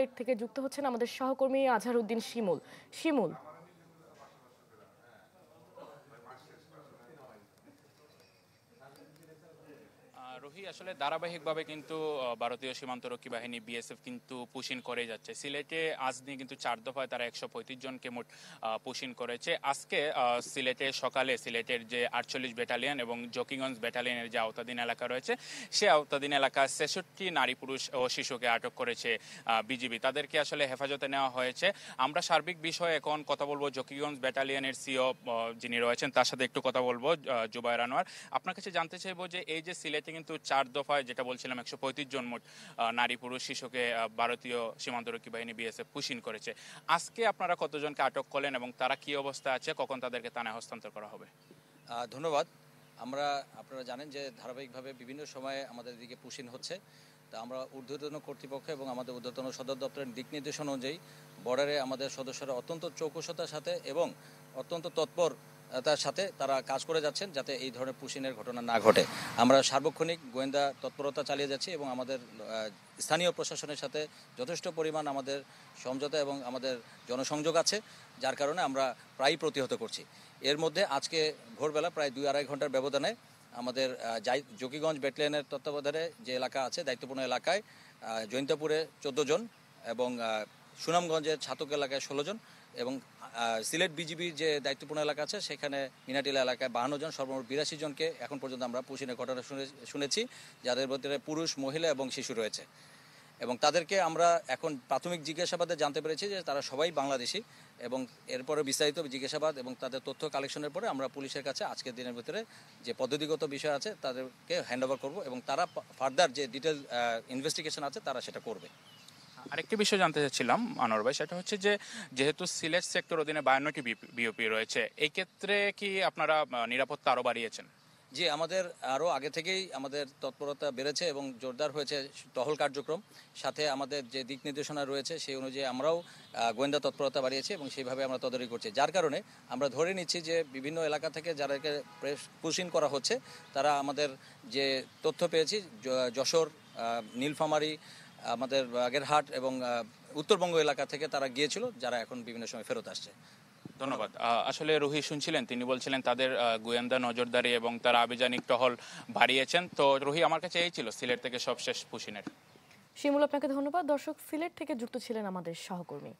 সিলেট থেকে যুক্ত হচ্ছেন আমাদের সহকর্মী আজহারউদ্দিন শিমুল। শিমুল, রোহি, আসলে ধারাবাহিকভাবে কিন্তু ভারতীয় সীমান্তরক্ষী বাহিনী বিএসএফ কিন্তু পুশিন করে যাচ্ছে। সিলেটে আজ নিয়ে কিন্তু 4 দফায় তারা 135 জনকে মোট পুশিন করেছে। আজকে সিলেটে সকালে সিলেটের যে 48 ব্যাটালিয়ন এবং জকিগঞ্জ ব্যাটালিয়নের যে আওতাধীন এলাকা রয়েছে, সে আওতাধীন এলাকা 66 নারী পুরুষ ও শিশুকে আটক করেছে বিজিবি। তাদেরকে আসলে হেফাজতে নেওয়া হয়েছে। আমরা সার্বিক বিষয়ে এখন কথা বলবো জকিগঞ্জ ব্যাটালিয়নের সিও যিনি রয়েছেন তার সাথে একটু কথা বলবো, জুবায়ের আনোয়ার। আপনার কাছে জানতে চাইবো যে এই যে সিলেটে কিন্তু 4 দফায়, যেটা বলছিলাম, 135 জন মোট নারী পুরুষ শিশুকে ভারতীয় সীমান্তরক্ষী বাহিনী বিএসএফ পুশিন করেছে। আজকে আপনারা কতজনকে আটক করলেন এবং তারা কি অবস্থায় আছে, কখন তাদেরকে থানায় হস্তান্তর করা হবে? ধন্যবাদ। আপনারা জানেন যে ধারাবাহিকভাবে বিভিন্ন সময়ে আমাদের দিকে পুশিন হচ্ছে। তা আমরা ঊর্ধ্বতন কর্তৃপক্ষ এবং আমাদের ঊর্ধ্বতন সদর দপ্তরের দিক নির্দেশনা অনুযায়ী বর্ডারে আমাদের সদস্যরা অত্যন্ত চৌকসতার সাথে এবং অত্যন্ত তৎপরতার সাথে তারা কাজ করে যাচ্ছেন যাতে এই ধরনের পুশিনের ঘটনা না ঘটে। আমরা সার্বক্ষণিক গোয়েন্দা তৎপরতা চালিয়ে যাচ্ছি এবং আমাদের স্থানীয় প্রশাসনের সাথে যথেষ্ট পরিমাণ আমাদের সমঝোতা এবং আমাদের জনসংযোগ আছে, যার কারণে আমরা প্রায়ই প্রতিহত করছি। এর মধ্যে আজকে ভোরবেলা প্রায় 2-2.5 ঘন্টার ব্যবধানে আমাদের জকিগঞ্জ ব্যাটালিয়নের তত্ত্বাবধানে যে এলাকা আছে, দায়িত্বপূর্ণ এলাকায় জৈন্তাপুরে 14 জন এবং সুনামগঞ্জের ছাতক এলাকায় 16 জন এবং সিলেট বিজিবির যে দায়িত্বপূর্ণ এলাকা আছে সেখানে মিনাটিলা এলাকায় 52 জন, সর্বমোট 82 জনকে এখন পর্যন্ত আমরা পুশিনের ঘটনা শুনেছি, যাদের মধ্যে পুরুষ, মহিলা এবং শিশু রয়েছে। এবং তাদেরকে আমরা এখন প্রাথমিক জিজ্ঞাসাবাদে জানতে পেরেছি যে তারা সবাই বাংলাদেশি এবং এরপরে বিস্তারিত জিজ্ঞাসাবাদ এবং তাদের তথ্য কালেকশনের পরে আমরা পুলিশের কাছে আজকের দিনের ভিতরে যে পদ্ধতিগত বিষয় আছে তাদেরকে হ্যান্ড ওভার করবো এবং তারা ফার্দার যে ডিটেল ইনভেস্টিগেশন আছে তারা সেটা করবে। আরেকটি বিষয় জানতে চাচ্ছিলাম আনোয়ার ভাই, সেটা হচ্ছে যে যেহেতু সিলেট সেক্টর অধীনে 52টি বিওপি রয়েছে, এই ক্ষেত্রে কি আপনারা নিরাপত্তা আরও বাড়িয়েছেন? জি, আমাদের আরও আগে থেকেই আমাদের তৎপরতা বেড়েছে এবং জোরদার হয়েছে টহল কার্যক্রম। সাথে আমাদের যে দিক নির্দেশনা রয়েছে সেই অনুযায়ী আমরাও গোয়েন্দা তৎপরতা বাড়িয়েছি এবং সেইভাবে আমরা তদারকি করছি, যার কারণে আমরা ধরে নিচ্ছি যে বিভিন্ন এলাকা থেকে যাদেরকে পুশিন করা হচ্ছে তারা আমাদের যে তথ্য পেয়েছি যশোর, নীলফামারী, আমাদের বাগেরহাট এবং উত্তরবঙ্গ এলাকা থেকে তারা গিয়েছিল, যারা এখন বিভিন্ন সময় ফেরত আসছে। ধন্যবাদ। আসলে রুহি শুনছিলেন, তিনি বলছিলেন তাদের গোয়েন্দা নজরদারি এবং তারা আভিযানিক টহল বাড়িয়েছেন। তো রুহি, আমার কাছে এই ছিল সিলেট থেকে সবশেষ পুশিনের। শিমুল, আপনাকে ধন্যবাদ। দর্শক, সিলেট থেকে যুক্ত ছিলেন আমাদের সহকর্মী।